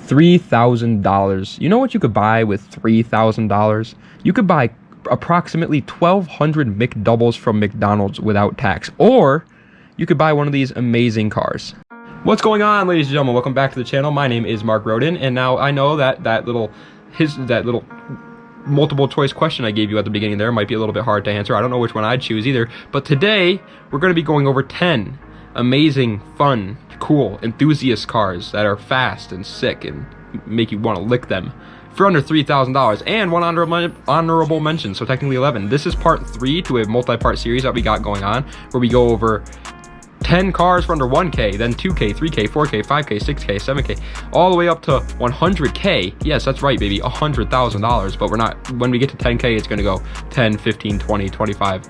$3,000. You know what you could buy with $3,000? You could buy approximately 1,200 McDoubles from McDonald's without tax, or you could buy one of these amazing cars. What's going on, ladies and gentlemen? Welcome back to the channel. My name is Mark Roden, and now I know that that little multiple choice question I gave you at the beginning there might be a little bit hard to answer. I don't know which one I'd choose either, but today we're going to be going over 10 amazing, fun, cool, enthusiast cars that are fast and sick and make you want to lick them for under $3,000, and one honorable mention, so technically 11. This is part 3 to a multi-part series that we got going on, where we go over 10 cars for under 1K, then 2K, 3K, 4K, 5K, 6K, 7K, all the way up to 100K. Yes, that's right, baby, $100,000. But we're not, when we get to 10K, it's gonna go 10, 15, 20, 25,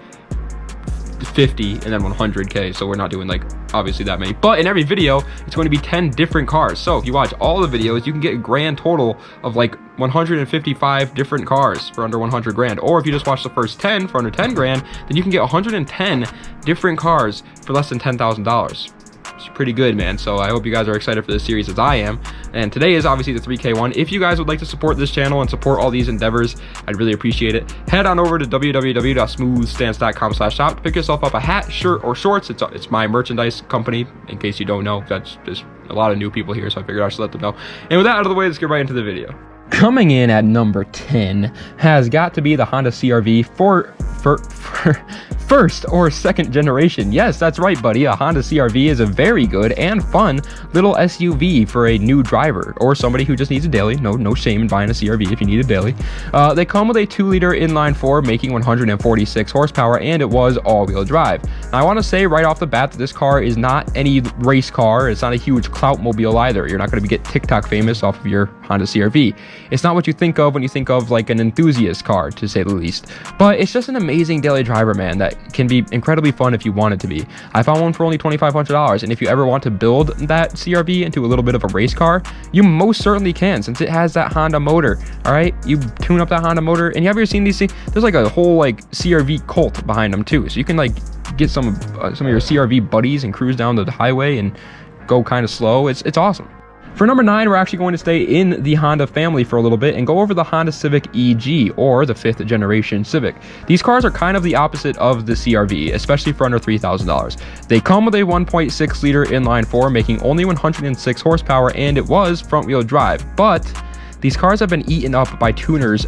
50, and then 100K. So we're not doing like obviously that many, but in every video it's going to be 10 different cars. So if you watch all the videos, you can get a grand total of like 155 different cars for under 100 grand. Or if you just watch the first 10 for under 10 grand, then you can get 110 different cars for less than $10,000. It's pretty good, man. So I hope you guys are excited for this series as I am. And today is obviously the 3K one. If you guys would like to support this channel and support all these endeavors, I'd really appreciate it. Head on over to www.smoothstance.com/shop to pick yourself up a hat, shirt, or shorts. It's my merchandise company, in case you don't know. That's just a lot of new people here, so I figured I should let them know. And with that out of the way, let's get right into the video. Coming in at number 10 has got to be the Honda CR-V for first or second generation. Yes, that's right, buddy. A Honda CR-V is a very good and fun little SUV for a new driver or somebody who just needs a daily. No shame in buying a CR-V if you need a daily. They come with a 2-liter inline-4 making 146 horsepower, and it was all-wheel drive. Now, I want to say right off the bat that this car is not any race car. It's not a huge clout mobile either. You're not going to get TikTok famous off of your Honda CR-V. It's not what you think of when you think of like an enthusiast car, to say the least. But it's just an amazing daily driver, man, that can be incredibly fun if you want it to be. I found one for only $2,500, and if you ever want to build that CR-V into a little bit of a race car, you most certainly can, since it has that Honda motor. All right, you tune up that Honda motor, and you ever seen these things? There's like a whole like CR-V cult behind them too, so you can like get some of your CR-V buddies and cruise down the highway and go kind of slow. It's awesome. For number 9, we're actually going to stay in the Honda family for a little bit and go over the Honda Civic EG, or the 5th generation Civic. These cars are kind of the opposite of the CR-V, especially for under $3,000. They come with a 1.6-liter inline-4 making only 106 horsepower, and it was front-wheel drive. But these cars have been eaten up by tuners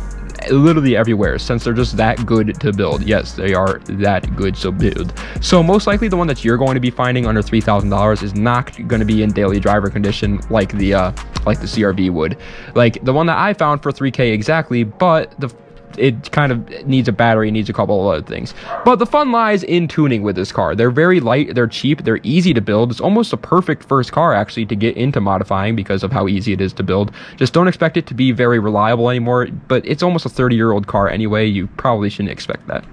literally everywhere, since they're just that good to build. Yes, they are that good to build. So most likely the one that you're going to be finding under $3,000 is not going to be in daily driver condition like the CR-V would. Like the one that I found for 3K exactly, but it kind of needs a battery, needs a couple of other things. But the fun lies in tuning with this car. They're very light, they're cheap, they're easy to build. It's almost a perfect first car actually to get into modifying because of how easy it is to build. Just don't expect it to be very reliable anymore, but it's almost a 30-year-old car anyway. You probably shouldn't expect that.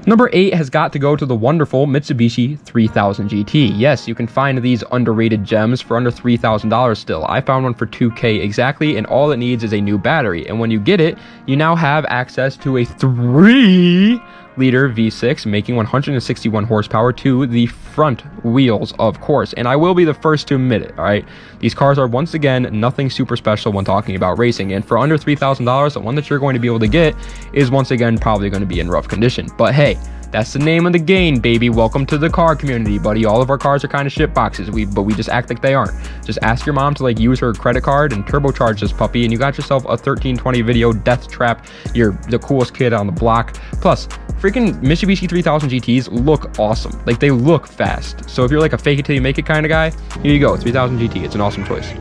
Number 8 has got to go to the wonderful Mitsubishi 3000 GT. Yes, you can find these underrated gems for under $3,000 still. I found one for $2K exactly, and all it needs is a new battery. And when you get it, you now have access to a 3-liter V6 making 161 horsepower to the front wheels, of course. And I will be the first to admit it, all right? These cars are, once again, nothing super special when talking about racing. And for under $3,000, the one that you're going to be able to get is, once again, probably going to be in rough condition. But hey, that's the name of the game, baby. Welcome to the car community, buddy. All of our cars are kind of shit boxes, but we just act like they aren't. Just ask your mom to like use her credit card and turbocharge this puppy, and you got yourself a 1320 video death trap. You're the coolest kid on the block. Plus, freaking Mitsubishi 3000 GTs look awesome. Like, they look fast. So if you're like a fake it till you make it kind of guy, here you go, 3000 GT. It's an awesome choice.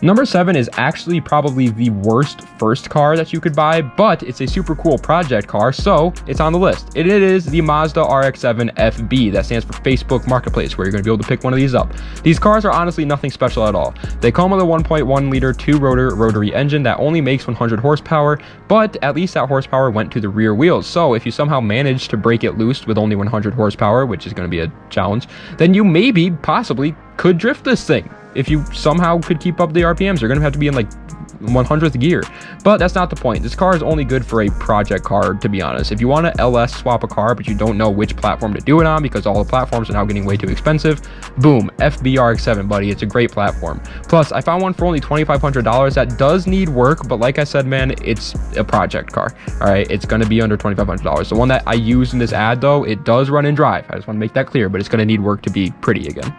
Number 7 is actually probably the worst first car that you could buy, but it's a super cool project car, so it's on the list. It is the Mazda RX-7 FB. That stands for Facebook Marketplace, where you're going to be able to pick one of these up. These cars are honestly nothing special at all. They come with a 1.1-liter 2-rotor rotary engine that only makes 100 horsepower, but at least that horsepower went to the rear wheels. So if you somehow manage to break it loose with only 100 horsepower, which is going to be a challenge, then you maybe, possibly, could drift this thing. If you somehow could keep up the RPMs, you're going to have to be in like 100th gear. But that's not the point. This car is only good for a project car, to be honest. If you want to LS swap a car, but you don't know which platform to do it on because all the platforms are now getting way too expensive, boom, FB RX-7, buddy. It's a great platform. Plus, I found one for only $2,500 that does need work, but like I said, man, it's a project car. All right, it's going to be under $2,500. The one that I used in this ad, though, it does run and drive. I just want to make that clear, but it's going to need work to be pretty again.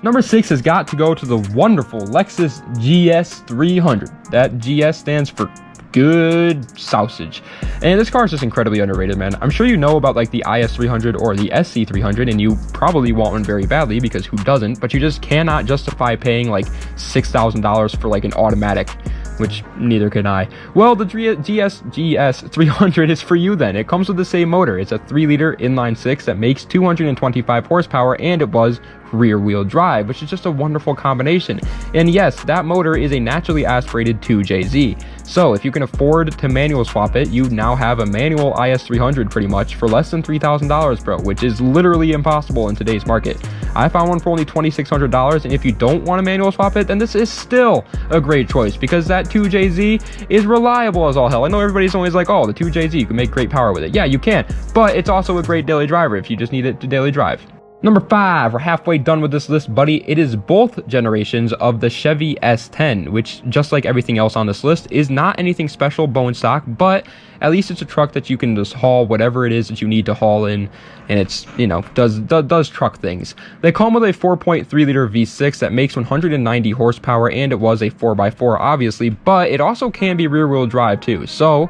Number 6 has got to go to the wonderful Lexus GS300. That GS stands for good sausage, and this car is just incredibly underrated, man. I'm sure you know about like the IS300 or the SC300, and you probably want one very badly because who doesn't, but you just cannot justify paying like $6,000 for like an automatic, which neither can I. Well, the GS300 is for you then. It comes with the same motor. It's a 3-liter inline-6 that makes 225 horsepower, and it was rear-wheel drive, which is just a wonderful combination. And yes, that motor is a naturally aspirated 2JZ. So if you can afford to manual swap it, you now have a manual IS300 pretty much for less than $3,000, bro, which is literally impossible in today's market. I found one for only $2,600, and if you don't want to manual swap it, then this is still a great choice because that 2JZ is reliable as all hell. I know everybody's always like, oh, the 2JZ, you can make great power with it. Yeah, you can, but it's also a great daily driver if you just need it to daily drive. Number 5, we're halfway done with this list, buddy. It is both generations of the Chevy S10, which, just like everything else on this list, is not anything special bone stock, but at least it's a truck that you can just haul whatever it is that you need to haul in, and it's, you know, does truck things. They come with a 4.3-liter V6 that makes 190 horsepower, and it was a 4x4, obviously, but it also can be rear-wheel drive, too. So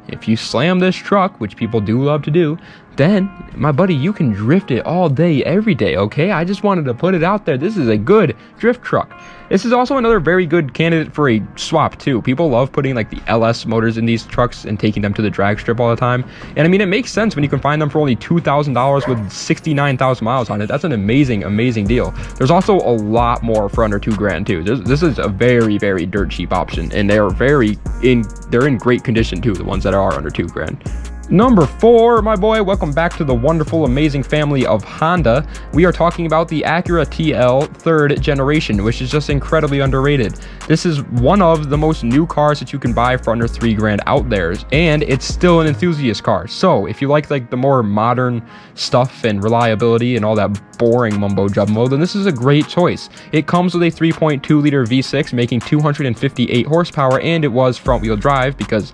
if you slam this truck, which people do love to do, then, my buddy, you can drift it all day, every day, okay? I just wanted to put it out there. This is a good drift truck. This is also another very good candidate for a swap, too. People love putting, like, the LS motors in these trucks and taking them to the drag strip all the time. And, I mean, it makes sense when you can find them for only $2,000 with 69,000 miles on it. That's an amazing, amazing deal. There's also a lot more for under $2,000, too. This is a very, very dirt cheap option, and they're in great condition, too, the ones that are under $2,000. Number 4, my boy, welcome back to the wonderful, amazing family of Honda. We are talking about the Acura TL 3rd generation, which is just incredibly underrated. This is one of the most new cars that you can buy for under $3,000 out there, and it's still an enthusiast car. So if you like the more modern stuff and reliability and all that boring mumbo jumbo, then this is a great choice. It comes with a 3.2-liter V6 making 258 horsepower, and it was front-wheel drive because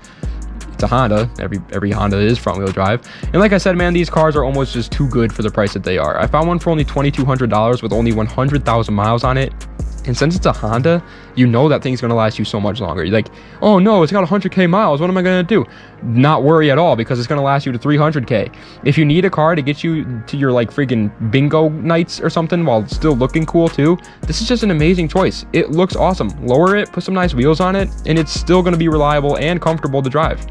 it's a Honda. Every Honda is front-wheel drive. And like I said, man, these cars are almost just too good for the price that they are. I found one for only $2,200 with only 100,000 miles on it. And since it's a Honda, you know that thing's going to last you so much longer. You're like, oh no, it's got 100K miles. What am I going to do? Not worry at all, because it's going to last you to 300K. If you need a car to get you to your like freaking bingo nights or something while still looking cool too, this is just an amazing choice. It looks awesome. Lower it, put some nice wheels on it, and it's still going to be reliable and comfortable to drive.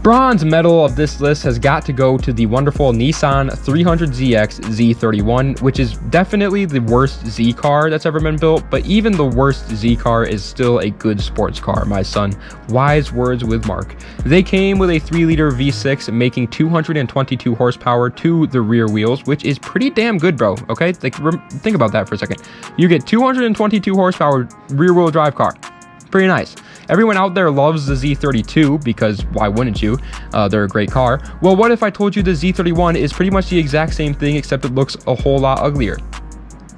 Bronze medal of this list has got to go to the wonderful Nissan 300ZX Z31, which is definitely the worst Z car that's ever been built, but even the worst Z car is still a good sports car, my son. Wise words with Mark. They came with a 3-liter V6 making 222 horsepower to the rear wheels, which is pretty damn good, bro, okay? Like, think about that for a second. You get 222 horsepower rear-wheel drive car. Pretty nice. Everyone out there loves the Z32 because why wouldn't you? They're a great car. Well, what if I told you the Z31 is pretty much the exact same thing except it looks a whole lot uglier?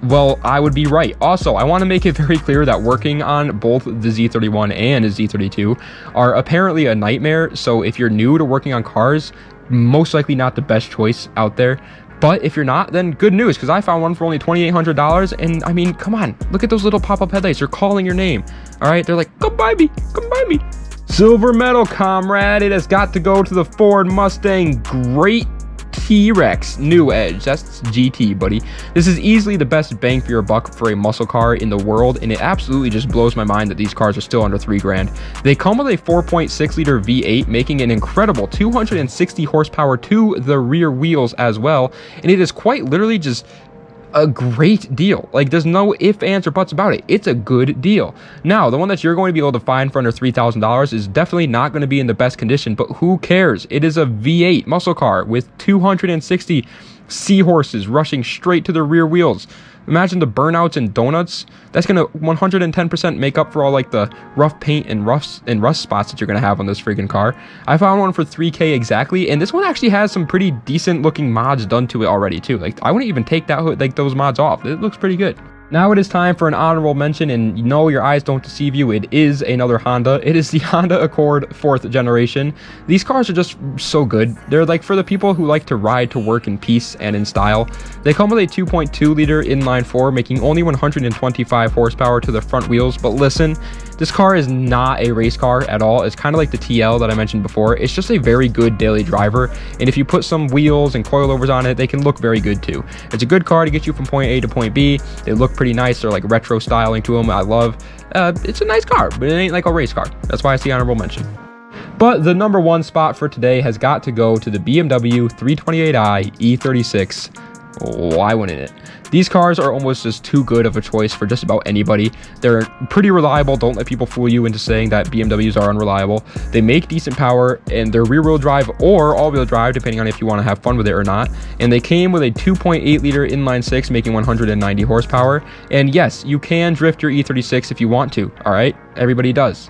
Well, I would be right. Also, I want to make it very clear that working on both the Z31 and the Z32 are apparently a nightmare. So if you're new to working on cars, most likely not the best choice out there. But if you're not, then good news, because I found one for only $2,800. And I mean, come on, look at those little pop-up headlights. They're calling your name. All right, they're like, come buy me, come buy me. Silver medal, comrade. It has got to go to the Ford Mustang Great T-Rex New Edge. That's GT, buddy. This is easily the best bang for your buck for a muscle car in the world, and it absolutely just blows my mind that these cars are still under $3,000. They come with a 4.6-liter V8, making an incredible 260 horsepower to the rear wheels as well, and it is quite literally just a great deal. Like, there's no ifs, ands, or buts about it. It's a good deal. Now, the one that you're going to be able to find for under $3,000 is definitely not going to be in the best condition, but who cares? It is a V8 muscle car with 260 seahorses rushing straight to the rear wheels. Imagine the burnouts and donuts. That's gonna 110% make up for all like the rough paint and rust spots that you're gonna have on this freaking car. I found one for $3K exactly, and this one actually has some pretty decent looking mods done to it already too. Like, I wouldn't even take that like those mods off. It looks pretty good. Now it is time for an honorable mention, and you know your eyes don't deceive you. It is another Honda. It is the Honda Accord 4th generation. These cars are just so good. They're like for the people who like to ride to work in peace and in style. They come with a 2.2 liter inline 4, making only 125 horsepower to the front wheels. But listen, this car is not a race car at all. It's kind of like the TL that I mentioned before. It's just a very good daily driver, and if you put some wheels and coilovers on it, they can look very good too. It's a good car to get you from point A to point B. They look pretty nice. They're like retro styling to them. I love. It's a nice car, but it ain't like a race car. That's why it's the honorable mention. But the number one spot for today has got to go to the BMW 328i E36. Why wouldn't it? These cars are almost just too good of a choice for just about anybody. They're pretty reliable. Don't let people fool you into saying that BMWs are unreliable. They make decent power, and they're rear-wheel drive or all-wheel drive, depending on if you want to have fun with it or not. And they came with a 2.8 liter inline 6, making 190 horsepower. And yes, you can drift your E36 if you want to. All right, everybody does.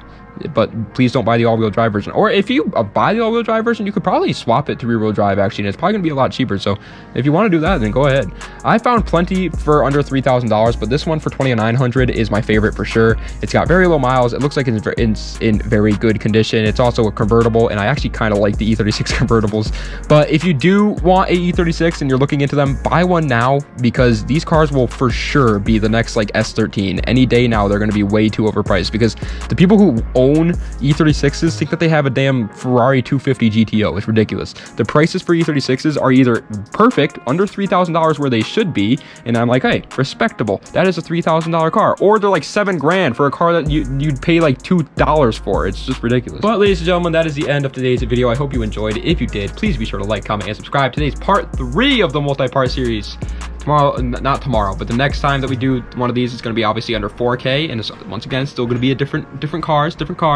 But please don't buy the all-wheel drive version. Or if you buy the all-wheel drive version, you could probably swap it to rear-wheel drive, actually, and it's probably going to be a lot cheaper. So if you want to do that, then go ahead. I found plenty for under $3,000, but this one for $2,900 is my favorite for sure. It's got very low miles. It looks like it's in very good condition. It's also a convertible, and I actually kind of like the E36 convertibles. But if you do want a E36 and you're looking into them, buy one now, because these cars will for sure be the next like S13. Any day now, they're going to be way too overpriced, because the people who own E36s think that they have a damn Ferrari 250 GTO. It's ridiculous. The prices for E36s are either perfect, under $3,000 where they should be, and I'm like, hey, respectable. That is a $3,000 car. Or they're like $7 grand for a car that you'd pay like $2 for. It's just ridiculous. But ladies and gentlemen, that is the end of today's video. I hope you enjoyed. If you did, please be sure to like, comment, and subscribe. Today's part 3 of the multi-part series. Tomorrow, not tomorrow, but the next time that we do one of these is going to be obviously under 4K, and it's, once again, still going to be a different cars,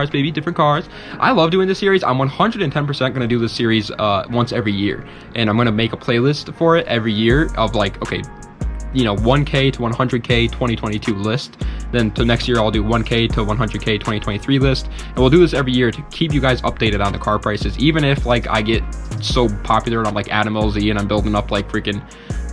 baby, different cars. I love doing this series. I'm 110% going to do this series once every year, and I'm going to make a playlist for it every year of like, okay, you know, 1K to 100K 2022 list. Then to next year, I'll do 1K to 100K 2023 list, and we'll do this every year to keep you guys updated on the car prices. Even if like I get so popular and I'm like Adam LZ and I'm building up like freaking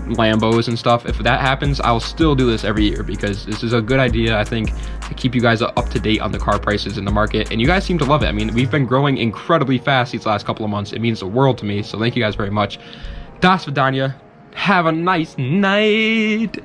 Lambos and stuff, if that happens, I'll still do this every year, because this is a good idea, I think, to keep you guys up to date on the car prices in the market, and you guys seem to love it. I mean, we've been growing incredibly fast these last couple of months. It means the world to me, so thank you guys very much. Das Vidania. Have a nice night.